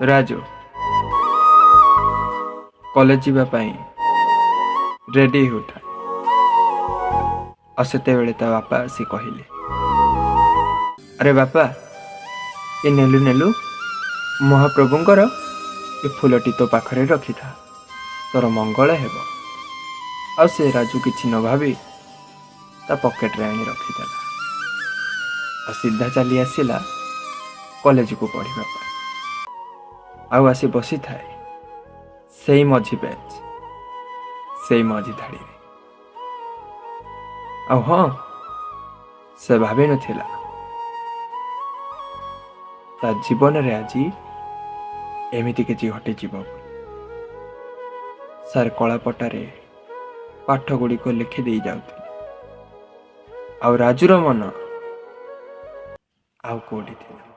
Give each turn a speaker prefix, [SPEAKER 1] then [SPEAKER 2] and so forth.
[SPEAKER 1] Raju college ଯିବା ପାଇଁ ready ହେଉଥାଏ। ଆଉ ସେତେବେଳେ ତା ବାପା ଆସି କହିଲେ, ଆରେ ବାପା, ଏ ନେଲୁ ମହାପ୍ରଭୁଙ୍କର ଏ ଫୁଲଟି ତୋ ପାଖରେ ରଖିଥା, ତୋର ମଙ୍ଗଳ ହେବ। ଆଉ ସେ ରାଜୁ କିଛି ନ ଭାବି ତା ପକେଟରେ ଆଣି ରଖିଦେଲା ଆଉ ସିଧା ଚାଲି ଆସିଲା କଲେଜକୁ ପଢ଼ିବା ପାଇଁ। ଆଉ ଆସି ବସିଥାଏ ସେଇ ମଝି ବେଞ୍ଚ, ସେଇ ମଝି ଧାଡ଼ିରେ। ଆଉ ହଁ, ସେ ଭାବିନଥିଲା ତା ଜୀବନରେ ଆଜି ଏମିତି କିଛି ଘଟିଯିବ ବୋଲି। ସାର୍ କଳାପଟାରେ ପାଠ ଗୁଡ଼ିକ ଲେଖିଦେଇ ଯାଉଥିଲେ, ଆଉ ରାଜୁର ମନ ଆଉ କୋଉଠି ଥିଲା।